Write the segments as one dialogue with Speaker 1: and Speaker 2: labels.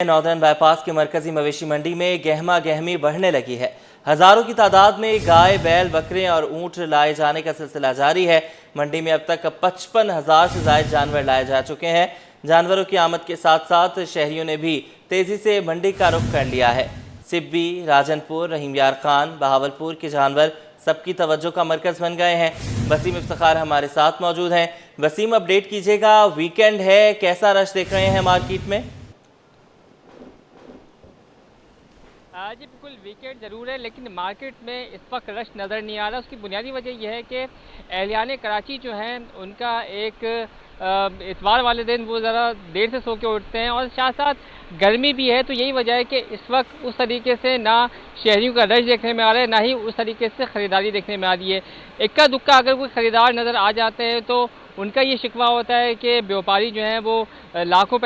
Speaker 1: Northern bypass की मरकजी मवेशी मंडी में गहमा गहमी बढ़ने लगी है। हजारों की तादाद में गाय, बैल, बकरे और ऊंट लाए जाने का सिलसिला जारी है। मंडी में अब तक 55,000 से ज्यादा जानवर लाए जा चुके हैं। जानवरों की आमद के साथ साथ शहरियों ने भी तेजी से मंडी का रुख कर लिया है। सिब्बी, राजनपुर, रहीम यार खान, बहावलपुर के जानवर सबकी तवज्जो का मरकज बन गए हैं। वसीम इफ्तिखार हमारे साथ मौजूद हैं। वसीम, अपडेट कीजिएगा, वीकेंड है, कैसा रश देख रहे हैं मार्केट में?
Speaker 2: जी बिल्कुल, वीकेंड ज़रूर है लेकिन मार्केट में इस वक्त रश नज़र नहीं आ रहा। उसकी बुनियादी वजह यह है कि अहलियान कराची जो हैं उनका एक इतवार वाले दिन वो ज़रा देर से सो के उठते हैं और साथ साथ गर्मी भी है, तो यही वजह है कि इस वक्त उस तरीके से ना शहरियों का रश देखने में आ रहा है, ना ही उस तरीके से ख़रीदारी देखने में आ रही है। इक्का दुक्का अगर कोई ख़रीदार नज़र आ जाते हैं तो उनका ये शिकवा होता है कि व्यापारी जो हैं वो लाखों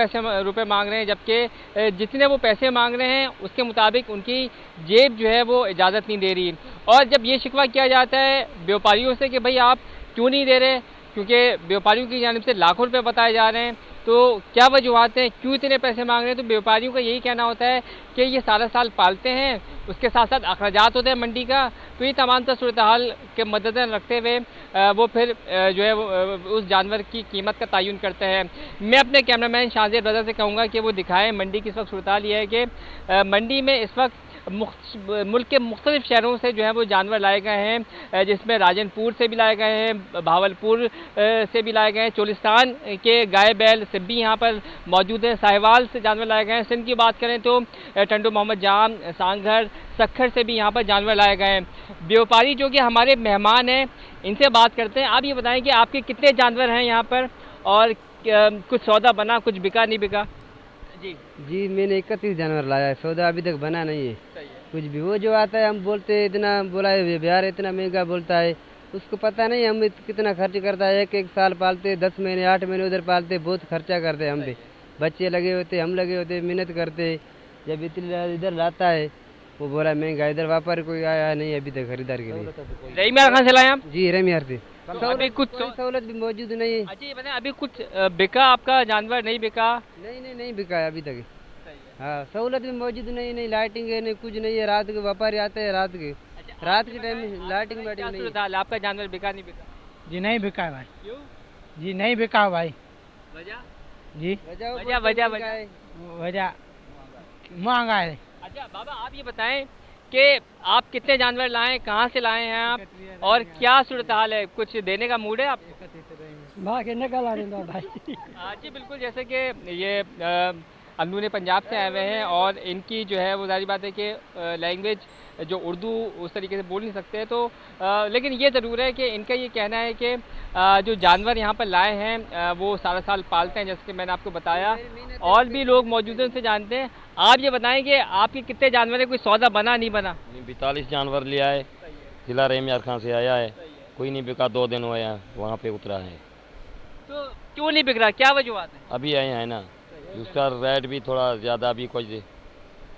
Speaker 2: रुपए मांग रहे हैं, जबकि जितने वो पैसे मांग रहे हैं उसके मुताबिक उनकी जेब जो है वो इजाज़त नहीं दे रही। और जब ये शिकवा किया जाता है व्यापारियों से कि भाई आप क्यों नहीं दे रहे, क्योंकि व्यापारियों की जानिब से लाखों रुपए बताए जा रहे हैं, तो क्या वजूहत हैं, क्यों इतने पैसे मांग रहे हैं, तो व्यापारियों का यही कहना होता है कि ये सारा साल पालते हैं, उसके साथ साथ अखराजात होते हैं मंडी का, तो ये तमाम तर सूरत हाल के मद्देनज़र रखते हुए वो फिर जो है वो उस जानवर की कीमत का तयन करते हैं। मैं अपने कैमरामैन शाहजेब रज़ा से कहूँगा कि वो दिखाएँ मंडी की इस वक्त सूरत हाल ये है कि मंडी में इस वक्त मुल्क के मुख्तलिफ शहरों से जो है वो जानवर लाए गए हैं, जिसमें राजनपुर से भी लाए गए हैं, भावलपुर से भी लाए गए हैं, चोलिस्तान के गाय बैल सिब्बी यहाँ पर मौजूद है, साहिवाल से जानवर लाए गए हैं। सिंध की बात करें तो टंडो मोहम्मद जाम, सांघर, सखर से भी यहाँ पर जानवर लाए गए हैं। व्यापारी जो कि हमारे मेहमान हैं इनसे बात करते हैं। आप ये बताएं कि आपके कितने जानवर हैं यहाँ पर और कुछ सौदा बना, कुछ बिका नहीं बिका?
Speaker 3: जी मैंने 31 जानवर लाया है, सौदा अभी तक बना नहीं है। कुछ भी वो जो आता है हम बोलते हैं इतना बोला है, बिहार इतना महंगा बोलता है, उसको पता नहीं हम कितना खर्च करता है। एक साल पालते, 10 महीने 8 महीने उधर पालते, बहुत खर्चा करते हम भी, बच्चे लगे होते, हम लगे होते, मेहनत करते। जब इधर लाता है वो बोला महंगा, इधर व्यापारी कोई आया नहीं अभी तक खरीदार के लिए।
Speaker 2: रहीम यार खान से लाए आप?
Speaker 3: जी रहीम यार से।
Speaker 2: अभी कुछ
Speaker 3: सहूलत भी मौजूद नहीं है।
Speaker 2: अच्छा ये बताएं, अभी कुछ बिका आपका जानवर, नहीं बिका?
Speaker 3: नहीं बिका है अभी तक। हाँ, सहूलत भी मौजूद नहीं लाइटिंग है, नहीं कुछ नहीं है। रात के व्यापारी आते हैं रात के टाइम में लाइटिंग नहीं।
Speaker 2: आपका जानवर बिका नहीं बिका?
Speaker 4: जी नहीं बिका है भाई।
Speaker 2: क्यों?
Speaker 4: जी नहीं बिका भाई।
Speaker 2: वजह?
Speaker 4: जी
Speaker 2: वजह
Speaker 4: महंगा है।
Speaker 2: अच्छा बाबा, आप ये बताएं कि आप कितने जानवर लाए, कहाँ से लाए हैं आप और क्या सूरत हाल है, कुछ देने का मूड है आपको?
Speaker 4: भाई
Speaker 2: जी बिल्कुल, जैसे कि ये अंदरूनी पंजाब से आए हुए हैं और इनकी जो है वो जाहिर बात है कि लैंग्वेज जो उर्दू उस तरीके से बोल नहीं सकते, तो लेकिन ये ज़रूर है कि इनका ये कहना है कि जो जानवर यहाँ पर लाए हैं वो सारा साल पालते हैं, जैसे कि मैंने आपको बताया। और भी लोग मौजूद हैं, उनसे जानते हैं। आप ये बताएं कि आपके कितने जानवर हैं, कोई सौदा बना नहीं बना?
Speaker 5: 42 जानवर लिया है, जिला रहीम यार खान से आया है, कोई नहीं बिका, 2 दिन हुए हैं वहाँ पे उतरा है।
Speaker 2: तो क्यों नहीं बिक रहा, क्या वजूहत है?
Speaker 5: अभी आए हैं ना, उसका रेट भी थोड़ा ज़्यादा, अभी कुछ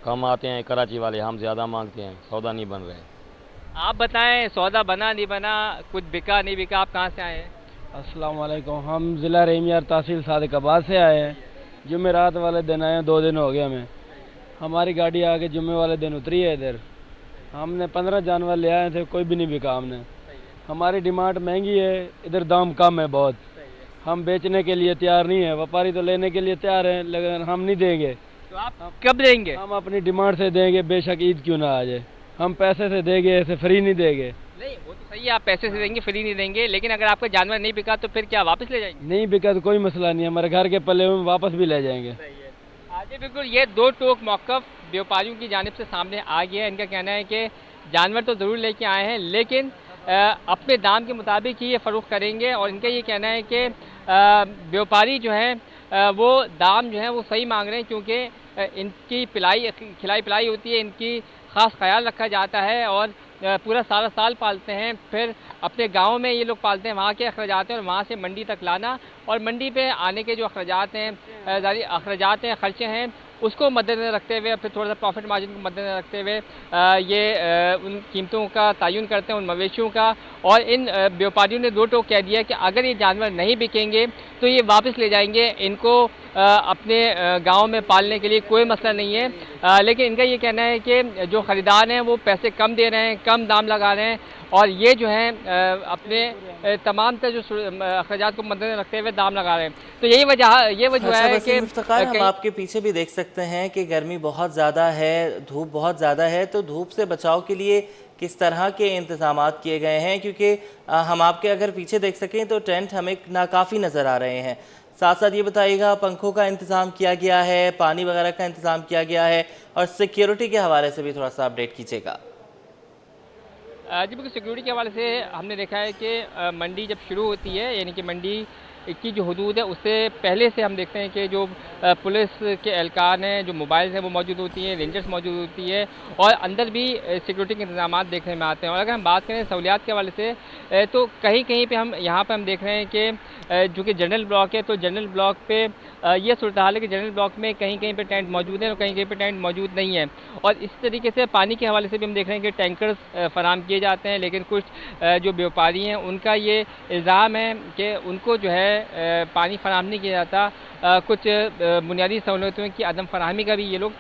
Speaker 5: कम आते हैं कराची वाले, हम ज़्यादा मांगते हैं, सौदा नहीं बन रहे।
Speaker 2: आप बताएं, सौदा बना नहीं बना, कुछ बिका नहीं बिका? आप कहाँ से आए हैं?
Speaker 6: अस्सलाम वालेकुम, हम ज़िला रहीम यार तहसील सादिकाबाद से आए हैं। जुमेरात वाले दिन आए हैं, 2 दिन हो गए हमें। हमारी गाड़ी आके जुम्मे वाले दिन उतरी है इधर। हमने 15 जानवर ले आए थे, कोई भी नहीं बिका हमने। हमारी डिमांड महंगी है, इधर दाम कम है बहुत, हम बेचने के लिए तैयार नहीं है। व्यापारी तो लेने के लिए तैयार हैं लेकिन हम नहीं देंगे।
Speaker 2: तो आप कब देंगे?
Speaker 6: हम अपनी डिमांड से देंगे, बेशक ईद क्यों ना आ जाए, हम पैसे से देंगे, ऐसे फ्री नहीं देंगे।
Speaker 2: नहीं वो तो सही है, आप पैसे से देंगे, फ्री नहीं देंगे, लेकिन अगर आपका जानवर नहीं बिका तो फिर क्या वापस ले जाएंगे?
Speaker 6: नहीं बिका तो कोई मसला नहीं है, हमारे घर के पल्ले में वापस भी ले जाएंगे।
Speaker 2: जी बिल्कुल, ये 2 टोक मौक़िफ़ व्यापारियों की जानिब से सामने आ गया है। इनका कहना है कि जानवर तो ज़रूर लेके आए हैं लेकिन अपने दाम के मुताबिक ही ये फ़रोख्त करेंगे। और इनका ये कहना है कि व्यापारी जो हैं वो दाम जो है वो सही मांग रहे हैं, क्योंकि इनकी खिलाई पिलाई होती है, इनकी ख़ास ख्याल रखा जाता है और पूरा सारा साल पालते हैं। फिर अपने गांव में ये लोग पालते हैं, वहाँ के अखराजात हैं और वहाँ से मंडी तक लाना और मंडी पे आने के जो अखराजात हैं, खर्चे हैं, उसको मद्देनज़र रखते हुए, फिर थोड़ा सा प्रॉफिट मार्जिन को मद्देनज़र रखते हुए उन कीमतों का तयन करते हैं, उन मवेशियों का। और इन व्यापारियों ने दो टोक कह दिया कि अगर ये जानवर नहीं बिकेंगे तो ये वापस ले जाएंगे, इनको अपने गांव में पालने के लिए कोई मसला नहीं है। लेकिन इनका ये कहना है कि जो ख़रीदार हैं वो पैसे कम दे रहे हैं, कम दाम लगा रहे हैं, और ये जो है अपने तमाम जो अखराजात को मद्देनज़र रखते हुए दाम लगा रहे हैं। तो यही वजह
Speaker 1: अच्छा,
Speaker 2: है कि
Speaker 1: इफ्तिखार, हम आपके पीछे भी देख सकते हैं कि गर्मी बहुत ज़्यादा है, धूप बहुत ज़्यादा है, तो धूप से बचाव के लिए किस तरह के इंतजामात किए गए हैं? क्योंकि हम आपके अगर पीछे देख सकें तो टेंट हमें नाकाफ़ी नज़र आ रहे हैं। साथ साथ ये बताइएगा, पंखों का इंतज़ाम किया गया है, पानी वगैरह का इंतज़ाम किया गया है, और सिक्योरिटी के हवाले से भी थोड़ा सा अपडेट कीजिएगा।
Speaker 2: जी बिल्कुल, सिक्योरिटी के हवाले से हमने देखा है कि मंडी जब शुरू होती है, यानी कि मंडी की जो हदूद है उससे पहले से हम देखते हैं कि जो पुलिस के एहलकार हैं, जो मोबाइल्स हैं वो मौजूद होती हैं, रेंजर्स मौजूद होती है, और अंदर भी सिक्योरिटी के इंतजाम देखने में आते हैं। और अगर हम बात करें सहूलियात के हवाले से, तो कहीं कहीं पे हम यहाँ पर हम देख रहे हैं कि जो कि जनरल ब्लॉक है, तो जनरल ब्लॉक पे ये सूरत हाल है कि जनरल ब्लॉक में कहीं कहीं पे टेंट मौजूद है और कहीं कहीं पे टेंट मौजूद नहीं है। और इस तरीके से पानी के हवाले से भी हम देख रहे हैं कि टैंकर्स फराम किए जाते हैं, लेकिन कुछ जो व्यापारी हैं उनका ये इल्ज़ाम है कि उनको जो है पानी फराहम नहीं किया जाता। कुछ बुनियादी सहूलतों की अदम फराहमी का भी ये लोग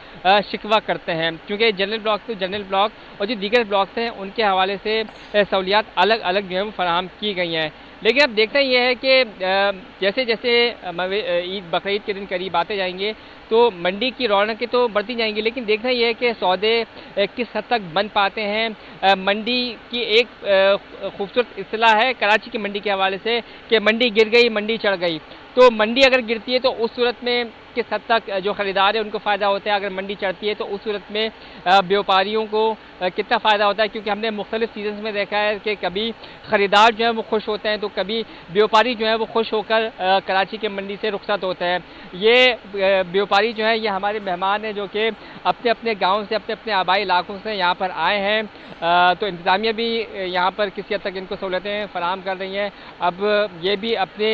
Speaker 2: शिकवा करते हैं, क्योंकि जनरल ब्लॉक तो जनरल ब्लॉक और जो दीगर ब्लॉक्स हैं उनके हवाले से सहूलियात अलग अलग जो है फराहम की गई हैं। लेकिन अब देखना ये है कि जैसे जैसे ईद बकरीद के दिन करीब आते जाएंगे तो मंडी की रौनकें तो बढ़ती जाएंगी, लेकिन देखना ये है कि सौदे किस हद तक बन पाते हैं। मंडी की एक खूबसूरत इस्तिलाह है कराची की मंडी के हवाले से कि मंडी गिर गई, मंडी चढ़ गई। तो मंडी अगर गिरती है तो उस सूरत में किस हद तक जो ख़रीदार है उनको फ़ायदा होता है, अगर मंडी चढ़ती है तो उस सूरत में व्यापारियों को कितना फ़ायदा होता है। क्योंकि हमने मुख्तलिफ सीजन्स में देखा है कि कभी ख़रीदार जो है वो खुश होते हैं तो कभी व्यापारी जो है वो खुश होकर कराची के मंडी से रुखसत होते हैं। ये व्यापारी जो है ये हमारे मेहमान हैं जो कि अपने अपने गाँव से, अपने अपने आबाई इलाकों से यहाँ पर आए हैं। तो इंतज़ामिया भी यहाँ पर किसी हद तक इनको सहूलतें फ़राहम कर रही हैं। अब ये भी अपने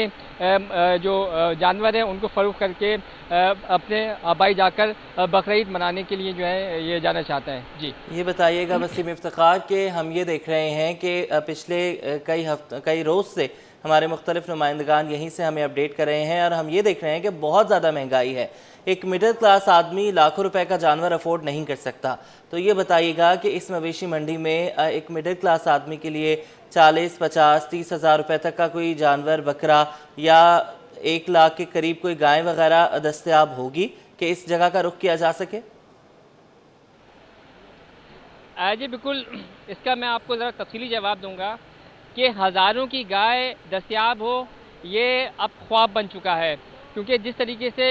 Speaker 2: जो जानवर हैं उनको फ़रोख्त करके अपने आबाई जाकर बकरीद मनाने के लिए जो है ये जाना चाहते हैं। जी
Speaker 1: ये बताइएगा वसीम इफ्तिखार के हम ये देख रहे हैं कि पिछले कई रोज़ से हमारे मुख्तलिफ नुमाइंदगान यहीं से हमें अपडेट कर रहे हैं, और हम ये देख रहे हैं कि बहुत ज़्यादा महंगाई है। एक मिडिल क्लास आदमी लाखों रुपए का जानवर अफोर्ड नहीं कर सकता। तो ये बताइएगा कि इस मवेशी मंडी में एक मिडिल क्लास आदमी के लिए 40, 50, 30 हज़ार रुपये तक का कोई जानवर, बकरा या 1 लाख के करीब कोई गाय वगैरह दस्तयाब होगी कि इस जगह का रुख किया जा सके?
Speaker 2: जी बिल्कुल, इसका मैं आपको ज़रा तफसीली जवाब दूंगा कि हज़ारों की गाय दस्तयाब हो ये अब ख्वाब बन चुका है। क्योंकि जिस तरीके से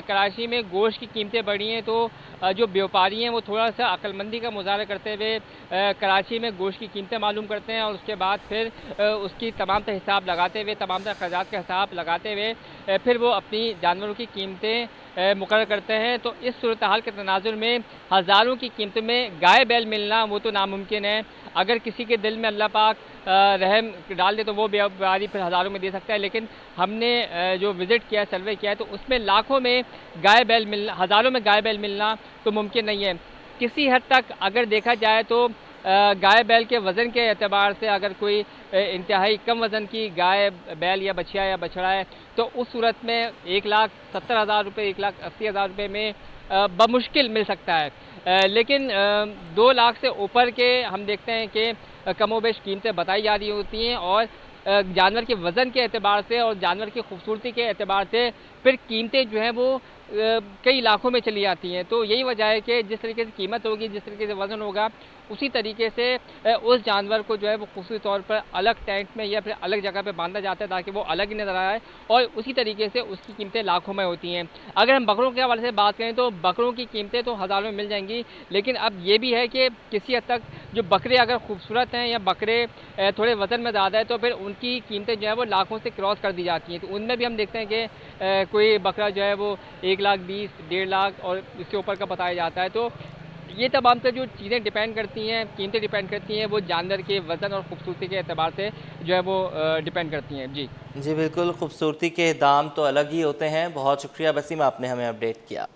Speaker 2: कराची में गोश्त की कीमतें बढ़ी हैं, तो जो व्यापारी हैं वो थोड़ा सा अक्लमंदी का मुजाहरा करते हुए कराची में गोश्त की कीमतें मालूम करते हैं, और उसके बाद फिर उसकी तमाम तरह हिसाब लगाते हुए, तमाम तरह अखराजात का हिसाब लगाते हुए फिर वो अपनी जानवरों की कीमतें मुकर्रर करते हैं। तो इस सूरत हाल के तनाजुर में हज़ारों की कीमतों में गाय बैल मिलना वो तो नामुमकिन है। अगर किसी के दिल में अल्लाह पाक रहम डाल दे तो वो व्यापारी फिर हज़ारों में दे सकता है। लेकिन हमने जो विज़िट किया, सर्वे किया है, तो उसमें लाखों में गाय बैल मिलना, हज़ारों में गाय बैल मिलना तो मुमकिन नहीं है। किसी हद तक अगर देखा जाए तो गाय बैल के वज़न के एतबार से अगर कोई इंतहाई कम वज़न की गाय बैल या बछिया या बछड़ा है तो उस सूरत में 1,70,000 रुपये, 1,80,000 रुपये में बमुश्किल मिल सकता है। लेकिन 2 लाख से ऊपर के हम देखते हैं कि कमोबेश कीमतें बताई जा रही होती हैं, और जानवर के वज़न के एतबार से और जानवर की खूबसूरती के एतबार से फिर कीमतें जो हैं वो कई लाखों में चली जाती हैं। तो यही वजह है कि जिस तरीके से कीमत होगी, जिस तरीके से वज़न होगा, उसी तरीके से उस जानवर को जो है वो खूबसूरत तौर पर अलग टेंट में या फिर अलग जगह पे बांधा जाता है ताकि वो अलग ही नज़र आए, और उसी तरीके से उसकी कीमतें लाखों में होती हैं। अगर हम बकरों के हवाले से बात करें तो बकरों की कीमतें तो हज़ारों में मिल जाएंगी, लेकिन अब ये भी है कि किसी हद तक जो बकरे अगर खूबसूरत हैं या बकरे थोड़े वज़न में ज़्यादा है तो फिर उनकी कीमतें जो है वो लाखों से क्रॉस कर दी जाती हैं। तो उनमें भी हम देखते हैं कि कोई बकरा जो है वो 1,20,000, 1.5 लाख और इसके ऊपर का बताया जाता है। तो ये तमाम से जो चीज़ें डिपेंड करती हैं, कीमतें डिपेंड करती हैं, वो जानवर के वज़न और ख़ूबसूरती के एतबार से जो है वो डिपेंड करती हैं। जी
Speaker 1: बिल्कुल, खूबसूरती के दाम तो अलग ही होते हैं। बहुत शुक्रिया वसीम, आपने हमें अपडेट किया।